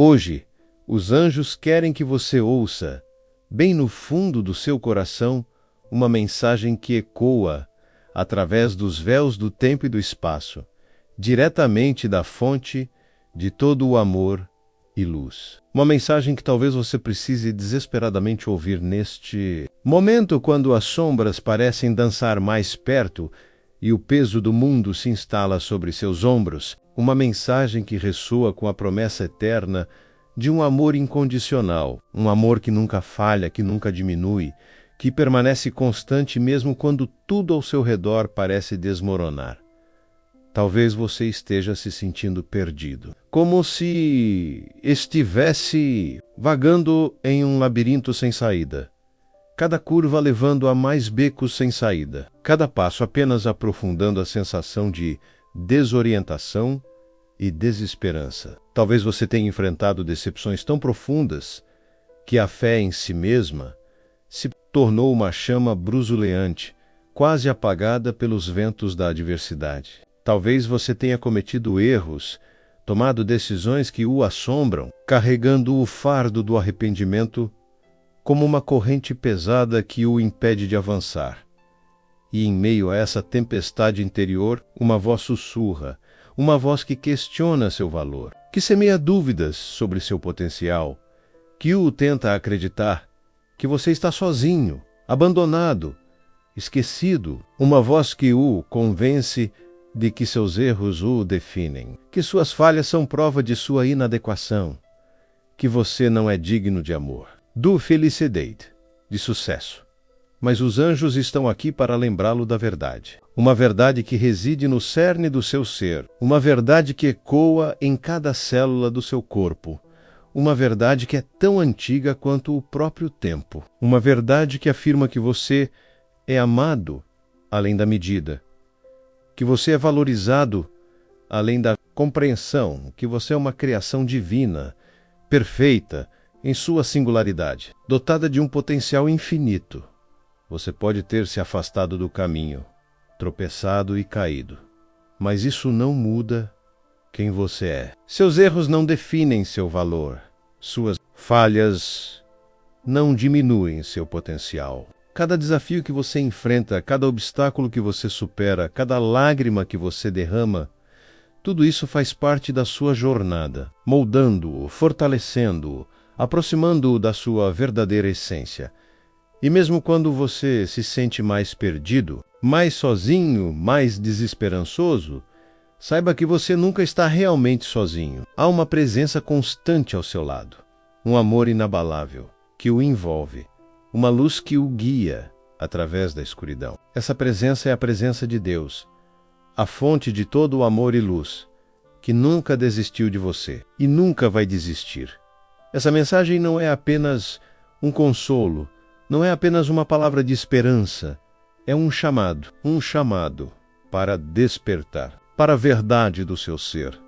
Hoje, os anjos querem que você ouça, bem no fundo do seu coração, uma mensagem que ecoa através dos véus do tempo e do espaço, diretamente da fonte de todo o amor e luz. Uma mensagem que talvez você precise desesperadamente ouvir neste momento, quando as sombras parecem dançar mais perto e o peso do mundo se instala sobre seus ombros. Uma mensagem que ressoa com a promessa eterna de um amor incondicional, um amor que nunca falha, que nunca diminui, que permanece constante mesmo quando tudo ao seu redor parece desmoronar. Talvez você esteja se sentindo perdido, como se estivesse vagando em um labirinto sem saída. Cada curva levando a mais becos sem saída, cada passo apenas aprofundando a sensação de desorientação e desesperança. Talvez você tenha enfrentado decepções tão profundas que a fé em si mesma se tornou uma chama bruzuleante, quase apagada pelos ventos da adversidade. Talvez você tenha cometido erros, tomado decisões que o assombram, carregando o fardo do arrependimento como uma corrente pesada que o impede de avançar. E em meio a essa tempestade interior, uma voz sussurra, uma voz que questiona seu valor, que semeia dúvidas sobre seu potencial, que o tenta acreditar que você está sozinho, abandonado, esquecido, uma voz que o convence de que seus erros o definem, que suas falhas são prova de sua inadequação, que você não é digno de amor, do felicidade, de sucesso. Mas os anjos estão aqui para lembrá-lo da verdade. Uma verdade que reside no cerne do seu ser, uma verdade que ecoa em cada célula do seu corpo, uma verdade que é tão antiga quanto o próprio tempo, uma verdade que afirma que você é amado além da medida, que você é valorizado além da compreensão, que você é uma criação divina, perfeita em sua singularidade, dotada de um potencial infinito. Você pode ter se afastado do caminho, tropeçado e caído, mas isso não muda quem você é. Seus erros não definem seu valor, suas falhas não diminuem seu potencial. Cada desafio que você enfrenta, cada obstáculo que você supera, cada lágrima que você derrama, tudo isso faz parte da sua jornada, moldando-o, fortalecendo-o, aproximando-o da sua verdadeira essência. E mesmo quando você se sente mais perdido, mais sozinho, mais desesperançoso, saiba que você nunca está realmente sozinho. Há uma presença constante ao seu lado, um amor inabalável que o envolve, uma luz que o guia através da escuridão. Essa presença é a presença de Deus, a fonte de todo o amor e luz, que nunca desistiu de você e nunca vai desistir. Essa mensagem não é apenas um consolo, não é apenas uma palavra de esperança, é um chamado para despertar, para a verdade do seu ser,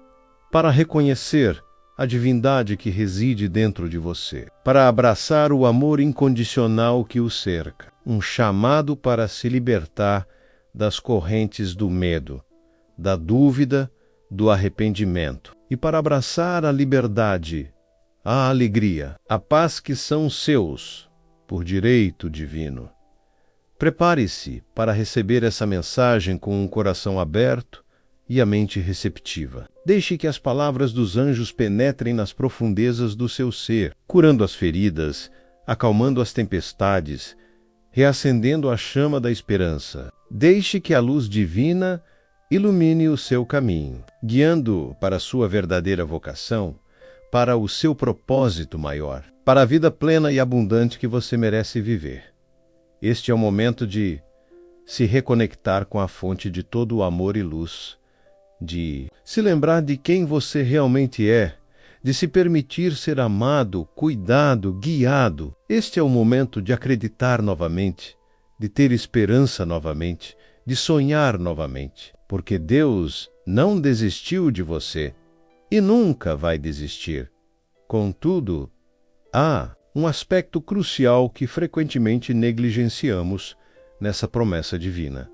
para reconhecer a divindade que reside dentro de você, para abraçar o amor incondicional que o cerca, um chamado para se libertar das correntes do medo, da dúvida, do arrependimento, e para abraçar a liberdade, a alegria, a paz que são seus por direito divino. Prepare-se para receber essa mensagem com um coração aberto e a mente receptiva. Deixe que as palavras dos anjos penetrem nas profundezas do seu ser, curando as feridas, acalmando as tempestades, reacendendo a chama da esperança. Deixe que a luz divina ilumine o seu caminho, guiando para a sua verdadeira vocação, para o seu propósito maior, para a vida plena e abundante que você merece viver. Este é o momento de se reconectar com a fonte de todo o amor e luz, de se lembrar de quem você realmente é, de se permitir ser amado, cuidado, guiado. Este é o momento de acreditar novamente, de ter esperança novamente, de sonhar novamente, porque Deus não desistiu de você e nunca vai desistir. Contudo, há um aspecto crucial que frequentemente negligenciamos nessa promessa divina: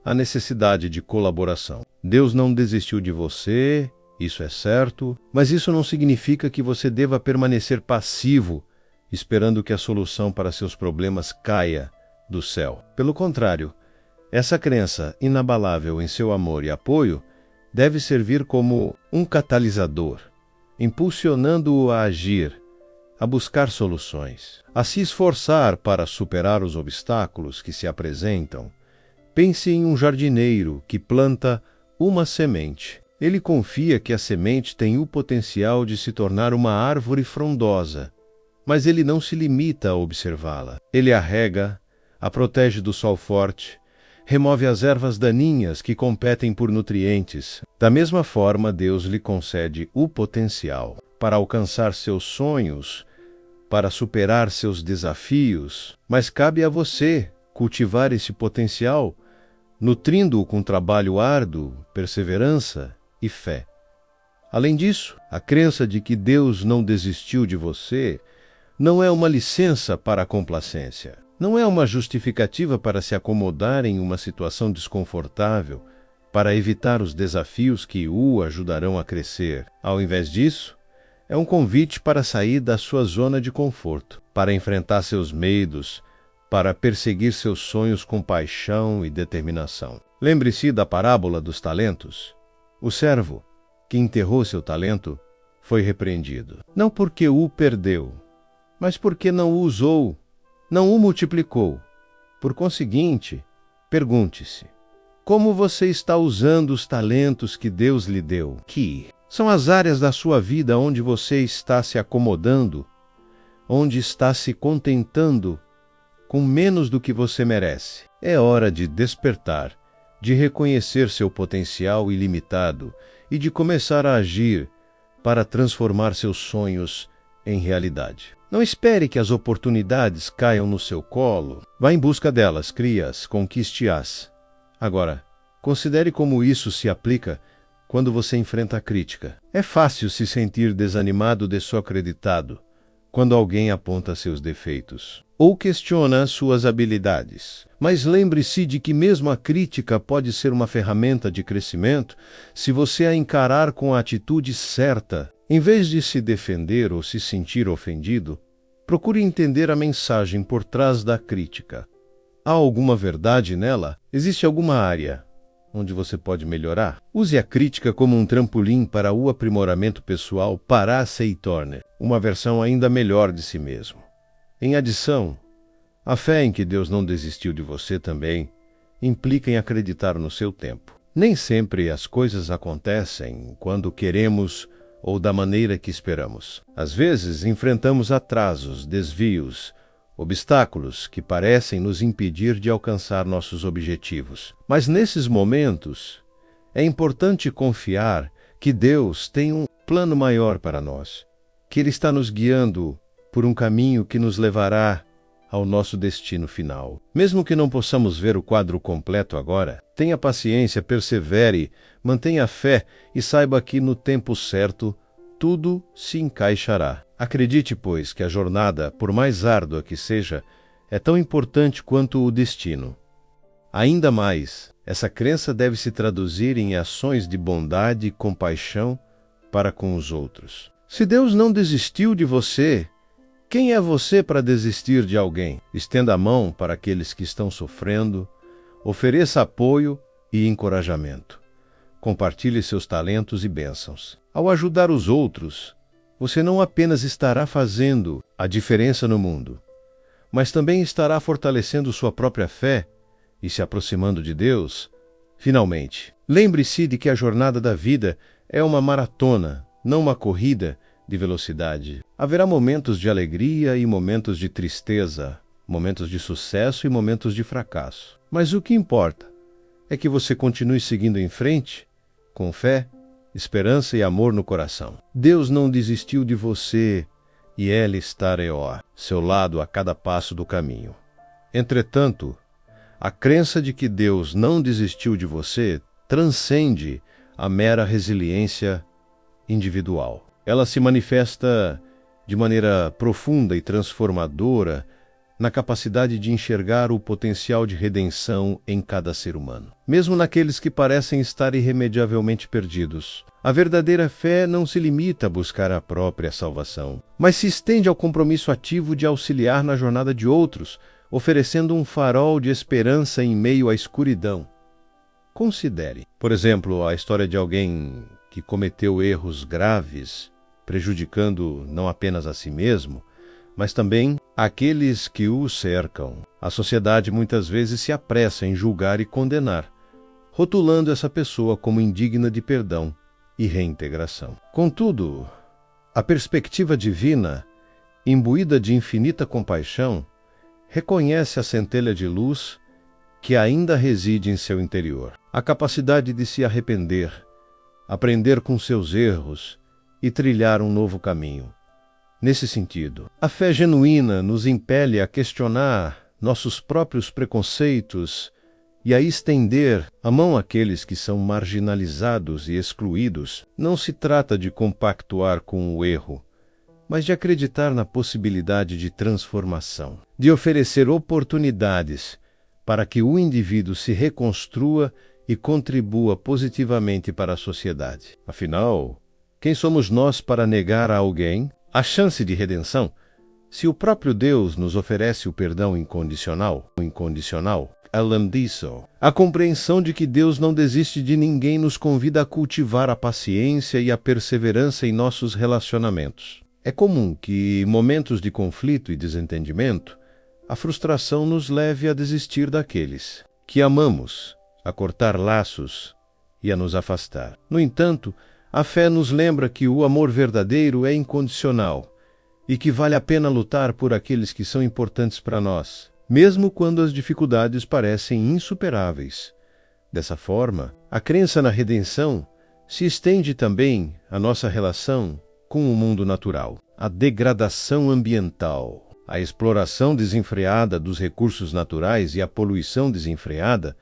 a necessidade de colaboração. Deus não desistiu de você Isso é certo, mas isso não significa que você deva permanecer passivo, esperando que a solução para seus problemas caia do céu. Pelo contrário, essa crença inabalável em seu amor e apoio deve servir como um catalisador, impulsionando-o a agir, a buscar soluções, a se esforçar para superar os obstáculos que se apresentam. Pense em um jardineiro que planta uma semente. Ele confia que a semente tem o potencial de se tornar uma árvore frondosa, mas ele não se limita a observá-la. Ele a rega, a protege do sol forte, remove as ervas daninhas que competem por nutrientes. Da mesma forma, Deus lhe concede o potencial para alcançar seus sonhos, para superar seus desafios, mas cabe a você cultivar esse potencial, nutrindo-o com trabalho árduo, perseverança e fé. Além disso, a crença de que Deus não desistiu de você não é uma licença para a complacência. Não é uma justificativa para se acomodar em uma situação desconfortável, para evitar os desafios que o ajudarão a crescer. Ao invés disso, é um convite para sair da sua zona de conforto, para enfrentar seus medos, para perseguir seus sonhos com paixão e determinação. Lembre-se da parábola dos talentos. O servo que enterrou seu talento foi repreendido, não porque o perdeu, mas porque não o usou, não o multiplicou. Por conseguinte, pergunte-se: como você está usando os talentos que Deus lhe deu? Que são as áreas da sua vida onde você está se acomodando, onde está se contentando com menos do que você merece. É hora de despertar, de reconhecer seu potencial ilimitado e de começar a agir para transformar seus sonhos em realidade. Não espere que as oportunidades caiam no seu colo. Vá em busca delas, crie-as, conquiste-as. Agora, considere como isso se aplica quando você enfrenta a crítica. É fácil se sentir desanimado, desacreditado, quando alguém aponta seus defeitos ou questiona suas habilidades. Mas lembre-se de que mesmo a crítica pode ser uma ferramenta de crescimento se você a encarar com a atitude certa. Em vez de se defender ou se sentir ofendido, procure entender a mensagem por trás da crítica. Há alguma verdade nela? Existe alguma área onde você pode melhorar? Use a crítica como um trampolim para o aprimoramento pessoal para se tornar uma versão ainda melhor de si mesmo. Em adição, a fé em que Deus não desistiu de você também implica em acreditar no seu tempo. Nem sempre as coisas acontecem quando queremos ou da maneira que esperamos. Às vezes, enfrentamos atrasos, desvios, obstáculos que parecem nos impedir de alcançar nossos objetivos. Mas nesses momentos, é importante confiar que Deus tem um plano maior para nós, que Ele está nos guiando por um caminho que nos levará ao nosso destino final. Mesmo que não possamos ver o quadro completo agora, tenha paciência, persevere, mantenha fé e saiba que no tempo certo tudo se encaixará. Acredite, pois, que a jornada, por mais árdua que seja, é tão importante quanto o destino. Ainda mais, essa crença deve se traduzir em ações de bondade e compaixão para com os outros. Se Deus não desistiu de você, quem é você para desistir de alguém? Estenda a mão para aqueles que estão sofrendo, ofereça apoio e encorajamento. Compartilhe seus talentos e bênçãos. Ao ajudar os outros, você não apenas estará fazendo a diferença no mundo, mas também estará fortalecendo sua própria fé e se aproximando de Deus. Finalmente, lembre-se de que a jornada da vida é uma maratona, não uma corrida de velocidade. Haverá momentos de alegria e momentos de tristeza, momentos de sucesso e momentos de fracasso. Mas o que importa é que você continue seguindo em frente, com fé, esperança e amor no coração. Deus não desistiu de você e Ele estará ao seu lado a cada passo do caminho. Entretanto, a crença de que Deus não desistiu de você transcende a mera resiliência individual. Ela se manifesta de maneira profunda e transformadora na capacidade de enxergar o potencial de redenção em cada ser humano. Mesmo naqueles que parecem estar irremediavelmente perdidos, A verdadeira fé não se limita a buscar a própria salvação, mas se estende ao compromisso ativo de auxiliar na jornada de outros, oferecendo um farol de esperança em meio à escuridão. Considere, por exemplo, a história de alguém que cometeu erros graves, prejudicando não apenas a si mesmo, mas também aqueles que o cercam. A sociedade muitas vezes se apressa em julgar e condenar, rotulando essa pessoa como indigna de perdão e reintegração. Contudo, a perspectiva divina, imbuída de infinita compaixão, reconhece a centelha de luz que ainda reside em seu interior, a capacidade de se arrepender, aprender com seus erros e trilhar um novo caminho. Nesse sentido, a fé genuína nos impele a questionar nossos próprios preconceitos e a estender a mão àqueles que são marginalizados e excluídos. Não se trata de compactuar com o erro, mas de acreditar na possibilidade de transformação, de oferecer oportunidades para que o indivíduo se reconstrua e contribua positivamente para a sociedade. Afinal, quem somos nós para negar a alguém a chance de redenção, se o próprio Deus nos oferece o perdão incondicional? Alan Dissel. A compreensão de que Deus não desiste de ninguém nos convida a cultivar a paciência e a perseverança em nossos relacionamentos. É comum que, em momentos de conflito e desentendimento, a frustração nos leve a desistir daqueles que amamos, a cortar laços e a nos afastar. No entanto, a fé nos lembra que o amor verdadeiro é incondicional e que vale a pena lutar por aqueles que são importantes para nós, mesmo quando as dificuldades parecem insuperáveis. Dessa forma, a crença na redenção se estende também à nossa relação com o mundo natural. A degradação ambiental, a exploração desenfreada dos recursos naturais e a poluição desenfreada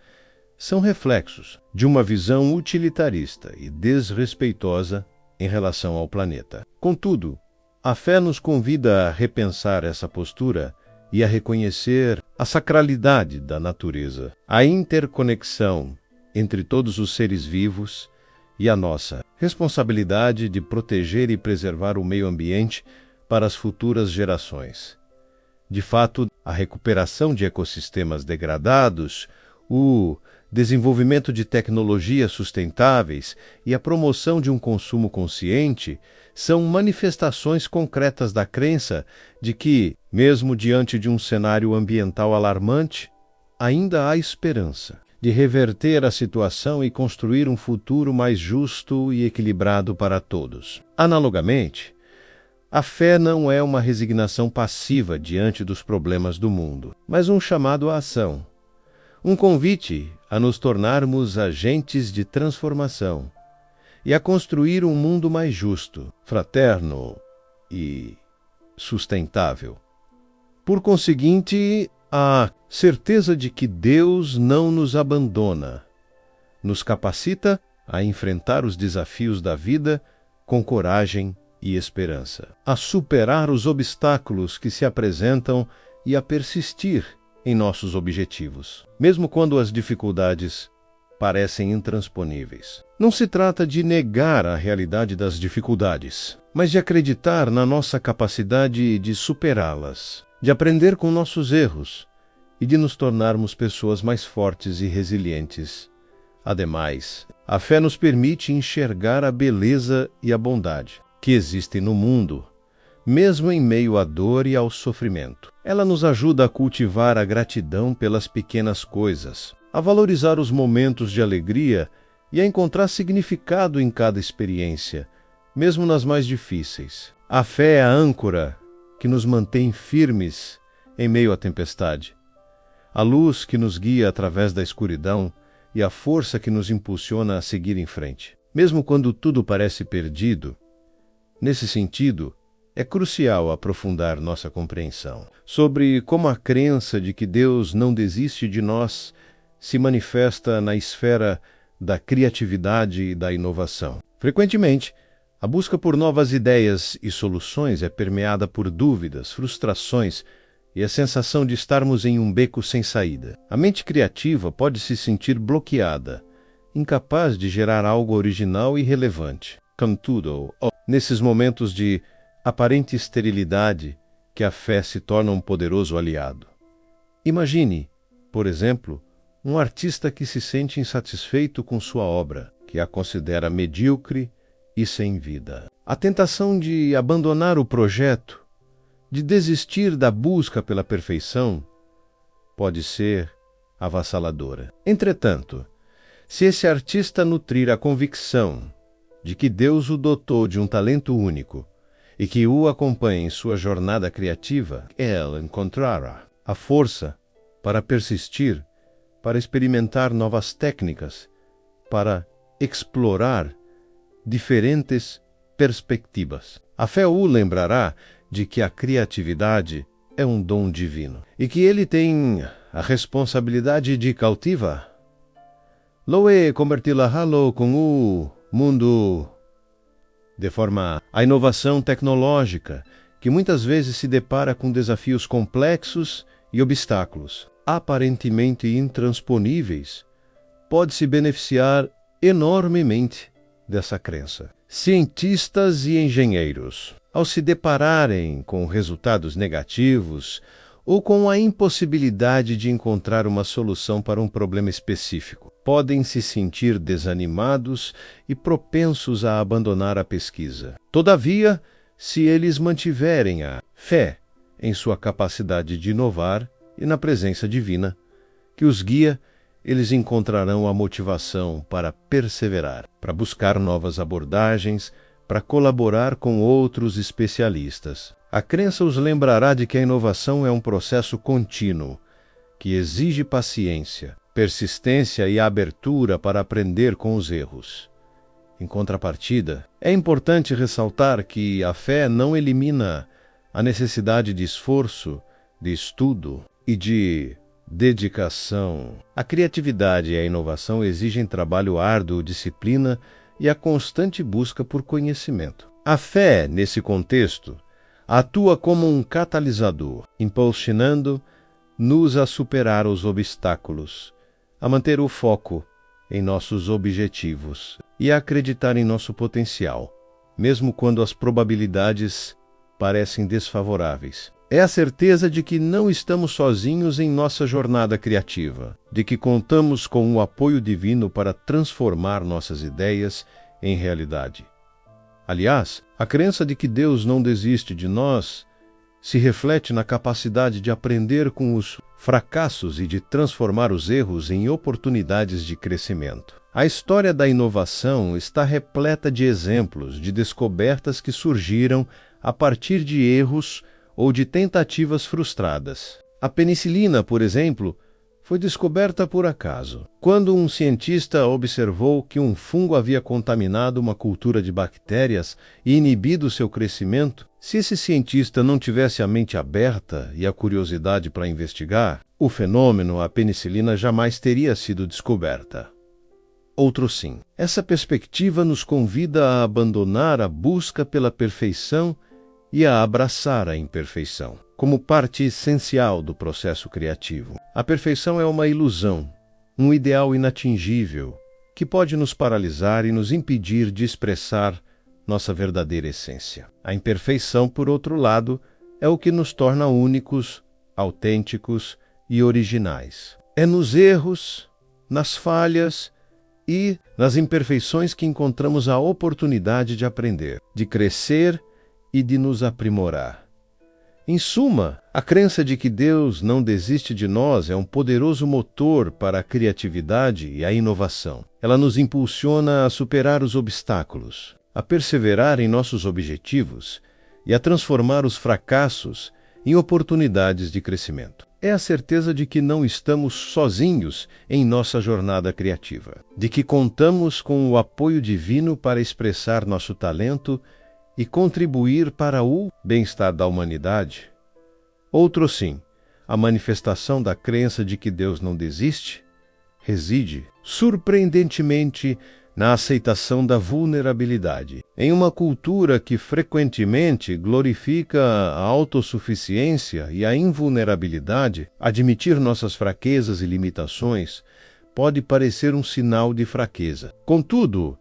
são reflexos de uma visão utilitarista e desrespeitosa em relação ao planeta. Contudo, a fé nos convida a repensar essa postura e a reconhecer a sacralidade da natureza, a interconexão entre todos os seres vivos e a nossa responsabilidade de proteger e preservar o meio ambiente para as futuras gerações. De fato, a recuperação de ecossistemas degradados, o desenvolvimento de tecnologias sustentáveis e a promoção de um consumo consciente são manifestações concretas da crença de que, mesmo diante de um cenário ambiental alarmante, ainda há esperança de reverter a situação e construir um futuro mais justo e equilibrado para todos. Analogamente, a fé não é uma resignação passiva diante dos problemas do mundo, mas um chamado à ação, um convite a nos tornarmos agentes de transformação e a construir um mundo mais justo, fraterno e sustentável. Por conseguinte, a certeza de que Deus não nos abandona nos capacita a enfrentar os desafios da vida com coragem e esperança, a superar os obstáculos que se apresentam e a persistir em nossos objetivos, mesmo quando as dificuldades parecem intransponíveis. Não se trata de negar a realidade das dificuldades, mas de acreditar na nossa capacidade de superá-las, de aprender com nossos erros e de nos tornarmos pessoas mais fortes e resilientes. Ademais, a fé nos permite enxergar a beleza e a bondade que existem no mundo, mesmo em meio à dor e ao sofrimento. Ela nos ajuda a cultivar a gratidão pelas pequenas coisas, a valorizar os momentos de alegria e a encontrar significado em cada experiência, mesmo nas mais difíceis. A fé é a âncora que nos mantém firmes em meio à tempestade, a luz que nos guia através da escuridão e a força que nos impulsiona a seguir em frente. Mesmo quando tudo parece perdido, nesse sentido, é crucial aprofundar nossa compreensão sobre como a crença de que Deus não desiste de nós se manifesta na esfera da criatividade e da inovação. Frequentemente, a busca por novas ideias e soluções é permeada por dúvidas, frustrações e a sensação de estarmos em um beco sem saída. A mente criativa pode se sentir bloqueada incapaz de gerar algo original e relevante. Contudo, nesses momentos de aparente esterilidade, que a fé se torna um poderoso aliado. Imagine, por exemplo, um artista que se sente insatisfeito com sua obra, que a considera medíocre e sem vida. A tentação de abandonar o projeto, de desistir da busca pela perfeição, pode ser avassaladora. Entretanto, se esse artista nutrir a convicção de que Deus o dotou de um talento único e que o acompanha em sua jornada criativa, ele encontrará a força para persistir, para experimentar novas técnicas, para explorar diferentes perspectivas. A fé o lembrará de que a criatividade é um dom divino e que ele tem a responsabilidade de cultivar. Loe converti-la com o mundo de forma a inovação tecnológica, que muitas vezes se depara com desafios complexos e obstáculos aparentemente intransponíveis, pode se beneficiar enormemente dessa crença. Cientistas e engenheiros, ao se depararem com resultados negativos ou com a impossibilidade de encontrar uma solução para um problema específico, podem se sentir desanimados e propensos a abandonar a pesquisa. Todavia, se eles mantiverem a fé em sua capacidade de inovar e na presença divina, que os guia, eles encontrarão a motivação para perseverar, para buscar novas abordagens, para colaborar com outros especialistas. A crença os lembrará de que a inovação é um processo contínuo, que exige paciência, persistência e abertura para aprender com os erros. Em contrapartida, é importante ressaltar que a fé não elimina a necessidade de esforço, de estudo e de dedicação. A criatividade e a inovação exigem trabalho árduo, disciplina e a constante busca por conhecimento. A fé, nesse contexto, atua como um catalisador, impulsionando-nos a superar os obstáculos, a manter o foco em nossos objetivos e a acreditar em nosso potencial, mesmo quando as probabilidades parecem desfavoráveis. É a certeza de que não estamos sozinhos em nossa jornada criativa, de que contamos com o apoio divino para transformar nossas ideias em realidade. Aliás, a crença de que Deus não desiste de nós se reflete na capacidade de aprender com os fracassos e de transformar os erros em oportunidades de crescimento. A história da inovação está repleta de exemplos de descobertas que surgiram a partir de erros ou de tentativas frustradas. A penicilina, por exemplo, foi descoberta por acaso, quando um cientista observou que um fungo havia contaminado uma cultura de bactérias e inibido seu crescimento. Se esse cientista não tivesse a mente aberta e a curiosidade para investigar, o fenômeno, a penicilina, jamais teria sido descoberta. Outro sim. Essa perspectiva nos convida a abandonar a busca pela perfeição e a abraçar a imperfeição, como parte essencial do processo criativo. A perfeição é uma ilusão, um ideal inatingível, que pode nos paralisar e nos impedir de expressar nossa verdadeira essência. A imperfeição, por outro lado, é o que nos torna únicos, autênticos e originais. É nos erros, nas falhas e nas imperfeições que encontramos a oportunidade de aprender, de crescer e de nos aprimorar. Em suma, a crença de que Deus não desiste de nós é um poderoso motor para a criatividade e a inovação. Ela nos impulsiona a superar os obstáculos, a perseverar em nossos objetivos e a transformar os fracassos em oportunidades de crescimento. É a certeza de que não estamos sozinhos em nossa jornada criativa, de que contamos com o apoio divino para expressar nosso talento e contribuir para o bem-estar da humanidade. Outro sim, a manifestação da crença de que Deus não desiste reside, surpreendentemente, na aceitação da vulnerabilidade. Em uma cultura que frequentemente glorifica a autossuficiência e a invulnerabilidade, admitir nossas fraquezas e limitações pode parecer um sinal de fraqueza. Contudo,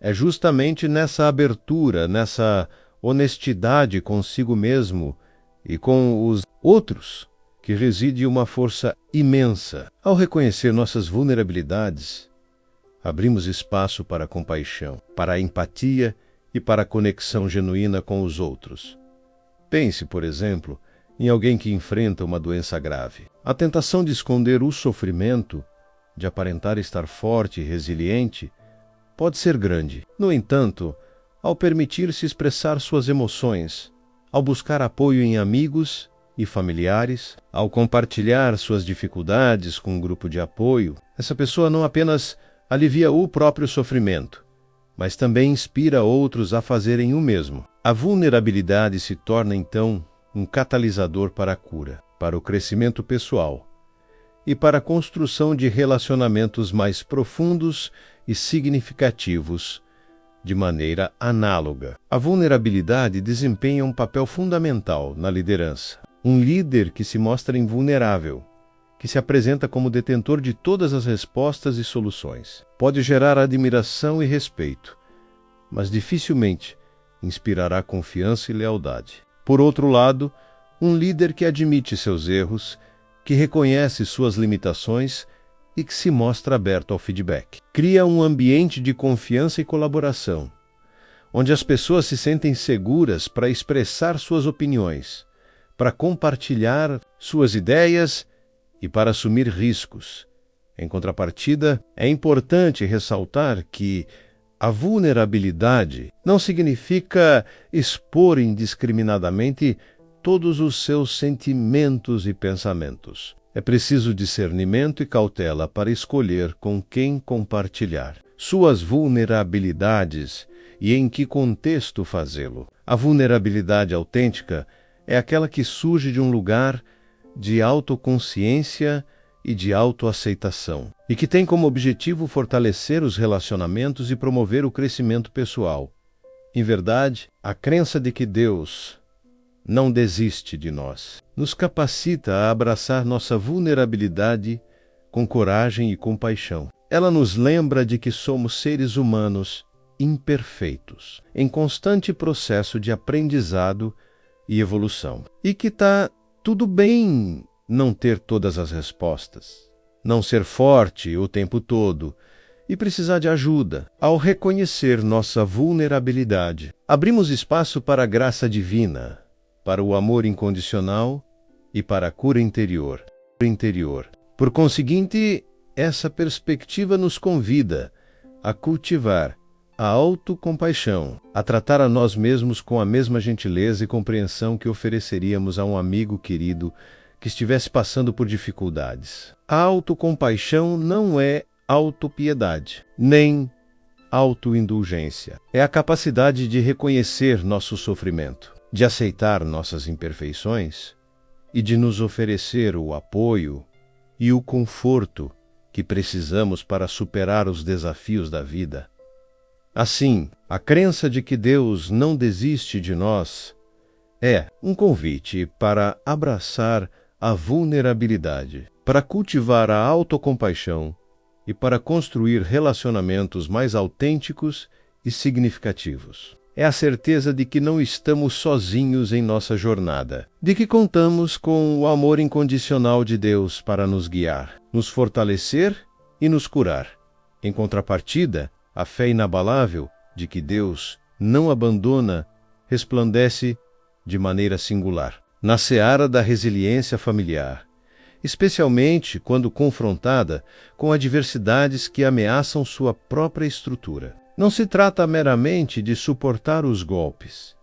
é justamente nessa abertura, nessa honestidade consigo mesmo e com os outros que reside uma força imensa. Ao reconhecer nossas vulnerabilidades, abrimos espaço para a compaixão, para a empatia e para a conexão genuína com os outros. Pense, por exemplo, em alguém que enfrenta uma doença grave. A tentação de esconder o sofrimento, de aparentar estar forte e resiliente, pode ser grande. No entanto, ao permitir-se expressar suas emoções, ao buscar apoio em amigos e familiares, ao compartilhar suas dificuldades com um grupo de apoio, essa pessoa não apenas alivia o próprio sofrimento, mas também inspira outros a fazerem o mesmo. A vulnerabilidade se torna, então, um catalisador para a cura, para o crescimento pessoal e para a construção de relacionamentos mais profundos e significativos de maneira análoga. A vulnerabilidade desempenha um papel fundamental na liderança. Um líder que se mostra invulnerável, que se apresenta como detentor de todas as respostas e soluções, pode gerar admiração e respeito, mas dificilmente inspirará confiança e lealdade. Por outro lado, um líder que admite seus erros, que reconhece suas limitações e que se mostra aberto ao feedback, cria um ambiente de confiança e colaboração, onde as pessoas se sentem seguras para expressar suas opiniões, para compartilhar suas ideias e para assumir riscos. Em contrapartida, é importante ressaltar que a vulnerabilidade não significa expor indiscriminadamente todos os seus sentimentos e pensamentos. É preciso discernimento e cautela para escolher com quem compartilhar suas vulnerabilidades e em que contexto fazê-lo. A vulnerabilidade autêntica é aquela que surge de um lugar de autoconsciência e de autoaceitação, e que tem como objetivo fortalecer os relacionamentos e promover o crescimento pessoal. Em verdade, a crença de que Deus não desiste de nós nos capacita a abraçar nossa vulnerabilidade com coragem e compaixão. Ela nos lembra de que somos seres humanos imperfeitos, em constante processo de aprendizado e evolução, e que está tudo bem não ter todas as respostas, não ser forte o tempo todo e precisar de ajuda. Ao reconhecer nossa vulnerabilidade, abrimos espaço para a graça divina, para o amor incondicional e para a cura interior. Por conseguinte, essa perspectiva nos convida a cultivar a autocompaixão, a tratar a nós mesmos com a mesma gentileza e compreensão que ofereceríamos a um amigo querido que estivesse passando por dificuldades. A autocompaixão não é autopiedade, nem autoindulgência. É a capacidade de reconhecer nosso sofrimento, de aceitar nossas imperfeições e de nos oferecer o apoio e o conforto que precisamos para superar os desafios da vida. Assim, a crença de que Deus não desiste de nós é um convite para abraçar a vulnerabilidade, para cultivar a autocompaixão e para construir relacionamentos mais autênticos e significativos. É a certeza de que não estamos sozinhos em nossa jornada, de que contamos com o amor incondicional de Deus para nos guiar, nos fortalecer e nos curar. Em contrapartida, a fé inabalável de que Deus não abandona resplandece de maneira singular na seara da resiliência familiar, especialmente quando confrontada com adversidades que ameaçam sua própria estrutura. Não se trata meramente de suportar os golpes,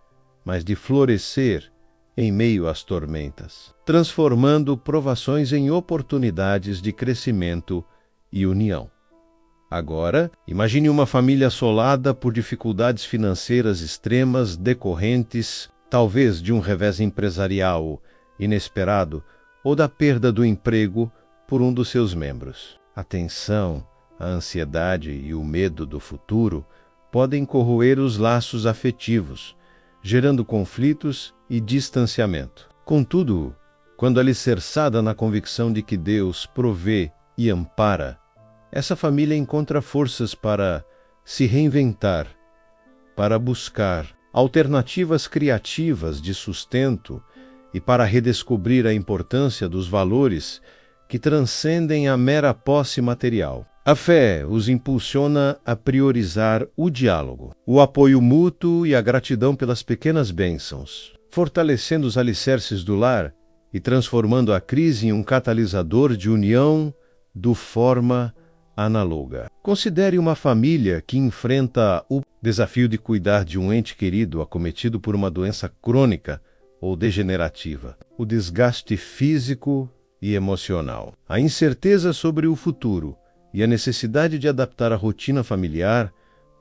mas de florescer em meio às tormentas, transformando provações em oportunidades de crescimento e união. Agora, imagine uma família assolada por dificuldades financeiras extremas decorrentes, talvez de um revés empresarial inesperado ou da perda do emprego por um dos seus membros. A tensão, a ansiedade e o medo do futuro podem corroer os laços afetivos, gerando conflitos e distanciamento. Contudo, quando alicerçada na convicção de que Deus provê e ampara, essa família encontra forças para se reinventar, para buscar alternativas criativas de sustento e para redescobrir a importância dos valores que transcendem a mera posse material. A fé os impulsiona a priorizar o diálogo, o apoio mútuo e a gratidão pelas pequenas bênçãos, fortalecendo os alicerces do lar e transformando a crise em um catalisador de união do forma análoga. Considere uma família que enfrenta o desafio de cuidar de um ente querido acometido por uma doença crônica ou degenerativa, o desgaste físico e emocional, a incerteza sobre o futuro e a necessidade de adaptar a rotina familiar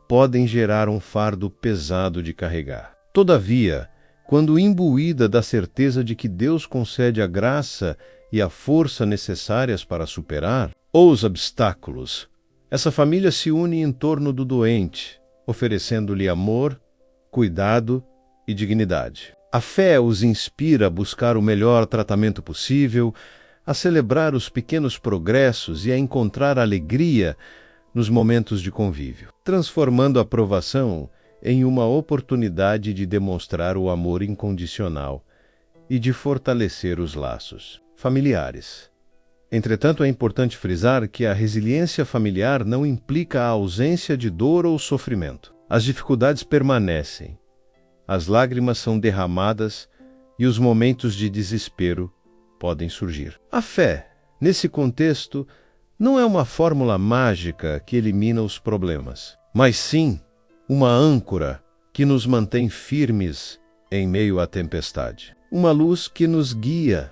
podem gerar um fardo pesado de carregar. Todavia, quando imbuída da certeza de que Deus concede a graça e a força necessárias para superar os obstáculos, essa família se une em torno do doente, oferecendo-lhe amor, cuidado e dignidade. A fé os inspira a buscar o melhor tratamento possível, a celebrar os pequenos progressos e a encontrar alegria nos momentos de convívio, transformando a provação em uma oportunidade de demonstrar o amor incondicional e de fortalecer os laços familiares. Entretanto, é importante frisar que a resiliência familiar não implica a ausência de dor ou sofrimento. As dificuldades permanecem, as lágrimas são derramadas e os momentos de desespero podem surgir. A fé, nesse contexto, não é uma fórmula mágica que elimina os problemas, mas sim uma âncora que nos mantém firmes em meio à tempestade. Uma luz que nos guia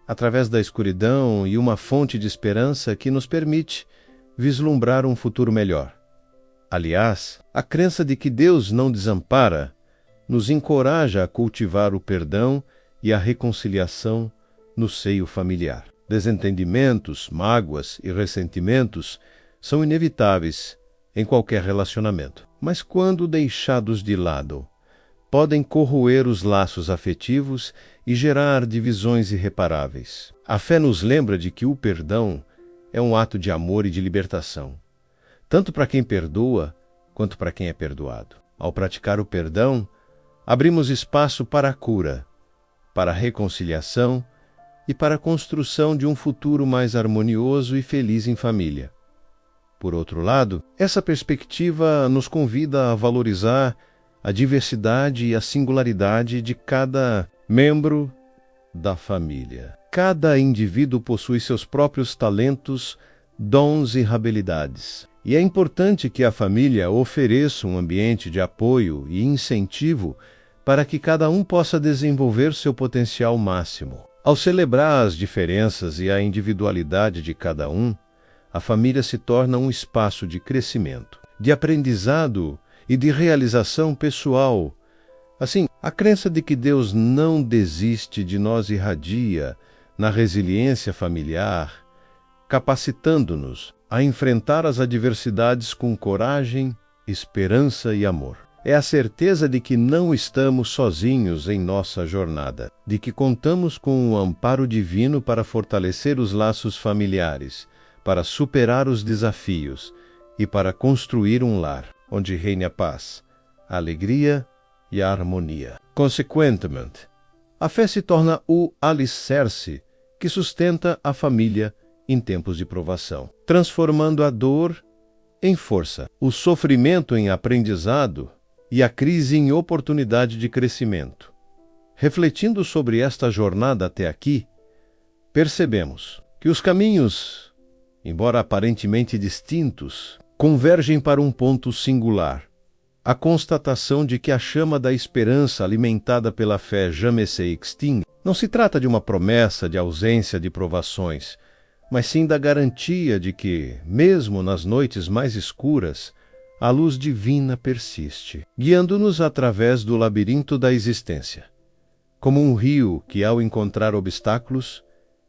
através da escuridão e uma fonte de esperança que nos permite vislumbrar um futuro melhor. Aliás, a crença de que Deus não desampara nos encoraja a cultivar o perdão e a reconciliação no seio familiar. Desentendimentos, mágoas e ressentimentos são inevitáveis em qualquer relacionamento, mas quando deixados de lado, podem corroer os laços afetivos e gerar divisões irreparáveis. A fé nos lembra de que o perdão é um ato de amor e de libertação, tanto para quem perdoa quanto para quem é perdoado. Ao praticar o perdão, abrimos espaço para a cura, para a reconciliação e para a construção de um futuro mais harmonioso e feliz em família. Por outro lado, essa perspectiva nos convida a valorizar a diversidade e a singularidade de cada membro da família. Cada indivíduo possui seus próprios talentos, dons e habilidades. E é importante que a família ofereça um ambiente de apoio e incentivo para que cada um possa desenvolver seu potencial máximo. Ao celebrar as diferenças e a individualidade de cada um, a família se torna um espaço de crescimento, de aprendizado e de realização pessoal. Assim, a crença de que Deus não desiste de nós irradia na resiliência familiar, capacitando-nos a enfrentar as adversidades com coragem, esperança e amor. É a certeza de que não estamos sozinhos em nossa jornada, de que contamos com o amparo divino para fortalecer os laços familiares, para superar os desafios e para construir um lar onde reine a paz, a alegria e a harmonia. Consequentemente, a fé se torna o alicerce que sustenta a família em tempos de provação, transformando a dor em força, o sofrimento em aprendizado e a crise em oportunidade de crescimento. Refletindo sobre esta jornada até aqui, percebemos que os caminhos, embora aparentemente distintos, convergem para um ponto singular: a constatação de que a chama da esperança alimentada pela fé jamais se extingue. Não se trata de uma promessa de ausência de provações, mas sim da garantia de que, mesmo nas noites mais escuras, a luz divina persiste, guiando-nos através do labirinto da existência, como um rio que, ao encontrar obstáculos,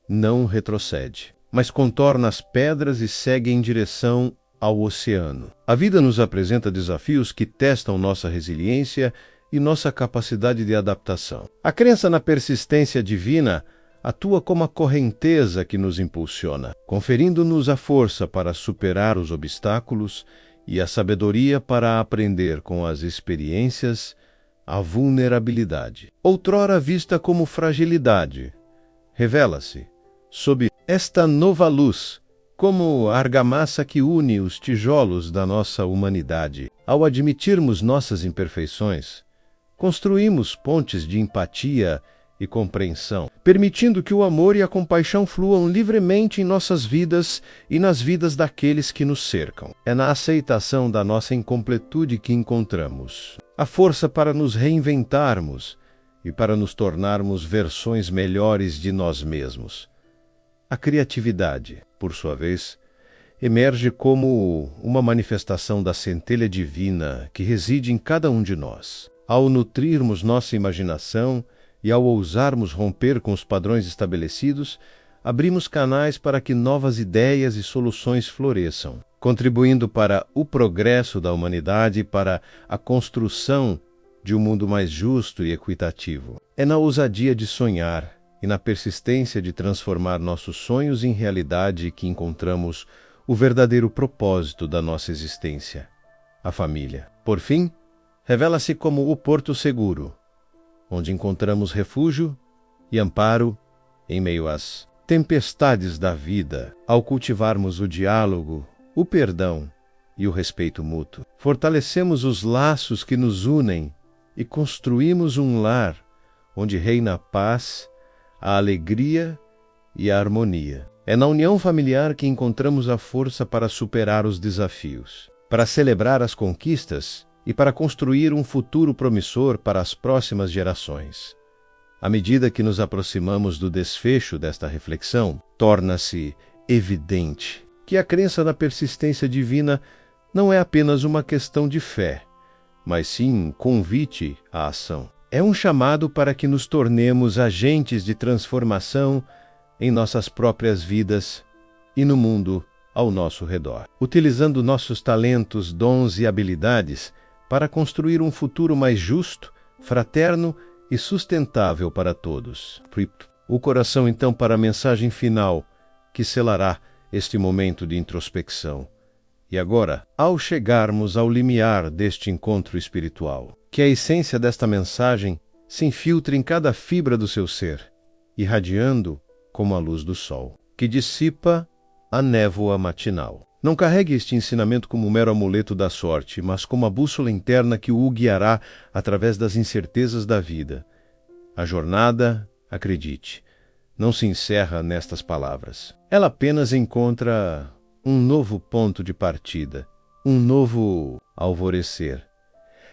não retrocede, mas contorna as pedras e segue em direção ao oceano. A vida nos apresenta desafios que testam nossa resiliência e nossa capacidade de adaptação. A crença na persistência divina atua como a correnteza que nos impulsiona, conferindo-nos a força para superar os obstáculos e a sabedoria para aprender com as experiências a vulnerabilidade. Outrora vista como fragilidade, revela-se, sob esta nova luz, como a argamassa que une os tijolos da nossa humanidade. Ao admitirmos nossas imperfeições, construímos pontes de empatia e compreensão, permitindo que o amor e a compaixão fluam livremente em nossas vidas e nas vidas daqueles que nos cercam. É na aceitação da nossa incompletude que encontramos a força para nos reinventarmos e para nos tornarmos versões melhores de nós mesmos. A criatividade, por sua vez, emerge como uma manifestação da centelha divina que reside em cada um de nós. Ao nutrirmos nossa imaginação e ao ousarmos romper com os padrões estabelecidos, abrimos canais para que novas ideias e soluções floresçam, contribuindo para o progresso da humanidade e para a construção de um mundo mais justo e equitativo. É na ousadia de sonhar e na persistência de transformar nossos sonhos em realidade que encontramos o verdadeiro propósito da nossa existência, a família. Por fim, revela-se como o porto seguro, onde encontramos refúgio e amparo em meio às tempestades da vida. Ao cultivarmos o diálogo, o perdão e o respeito mútuo, fortalecemos os laços que nos unem e construímos um lar onde reina a paz, a alegria e a harmonia. É na união familiar que encontramos a força para superar os desafios, para celebrar as conquistas e para construir um futuro promissor para as próximas gerações. À medida que nos aproximamos do desfecho desta reflexão, torna-se evidente que a crença na persistência divina não é apenas uma questão de fé, mas sim um convite à ação. É um chamado para que nos tornemos agentes de transformação em nossas próprias vidas e no mundo ao nosso redor, utilizando nossos talentos, dons e habilidades para construir um futuro mais justo, fraterno e sustentável para todos. O coração, então, para a mensagem final que selará este momento de introspecção. E agora, ao chegarmos ao limiar deste encontro espiritual, que a essência desta mensagem se infiltre em cada fibra do seu ser, irradiando como a luz do sol, que dissipa a névoa matinal. Não carregue este ensinamento como um mero amuleto da sorte, mas como a bússola interna que o guiará através das incertezas da vida. A jornada, acredite, não se encerra nestas palavras. Ela apenas encontra um novo ponto de partida, um novo alvorecer.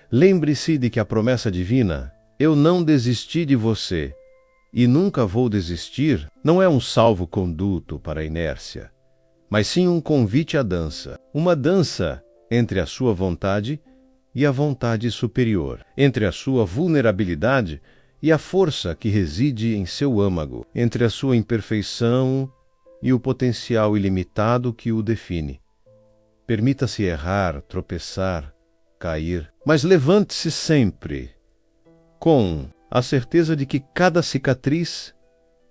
Lembre-se de que a promessa divina, eu não desisti de você e nunca vou desistir, não é um salvo-conduto para a inércia, mas sim um convite à dança. Uma dança entre a sua vontade e a vontade superior, entre a sua vulnerabilidade e a força que reside em seu âmago, entre a sua imperfeição e o potencial ilimitado que o define. Permita-se errar, tropeçar, cair, mas levante-se sempre, com a certeza de que cada cicatriz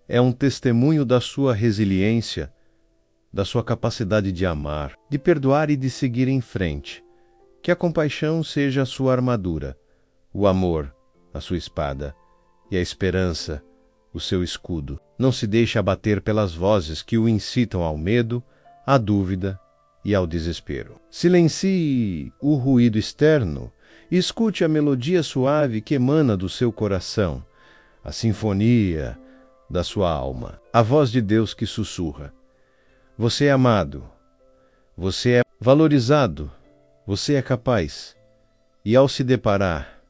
é um testemunho da sua resiliência, da sua capacidade de amar, de perdoar e de seguir em frente. Que a compaixão seja a sua armadura, o amor, a sua espada, e a esperança, o seu escudo. Não se deixe abater pelas vozes que o incitam ao medo, à dúvida e ao desespero. Silencie o ruído externo e escute a melodia suave que emana do seu coração, a sinfonia da sua alma, a voz de Deus que sussurra. Você é amado, você é valorizado, você é capaz. E ao se deparar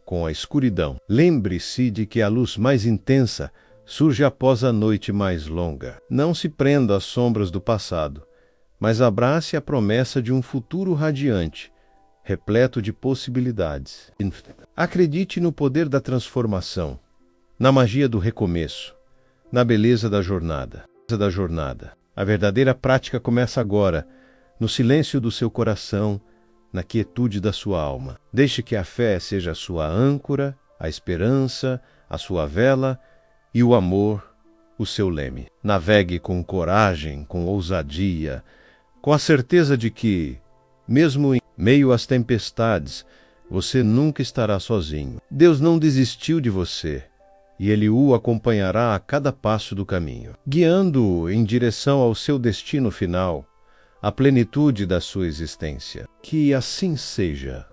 com a escuridão, lembre-se de que a luz mais intensa surge após a noite mais longa. Não se prenda às sombras do passado, mas abrace a promessa de um futuro radiante, repleto de possibilidades. Acredite no poder da transformação, na magia do recomeço, na beleza da jornada. A verdadeira prática começa agora, no silêncio do seu coração, na quietude da sua alma. Deixe que a fé seja a sua âncora, a esperança, a sua vela e o amor o seu leme. Navegue com coragem, com ousadia, com a certeza de que, mesmo em meio às tempestades, você nunca estará sozinho. Deus não desistiu de você, e Ele o acompanhará a cada passo do caminho, guiando-o em direção ao seu destino final, a plenitude da sua existência. Que assim seja.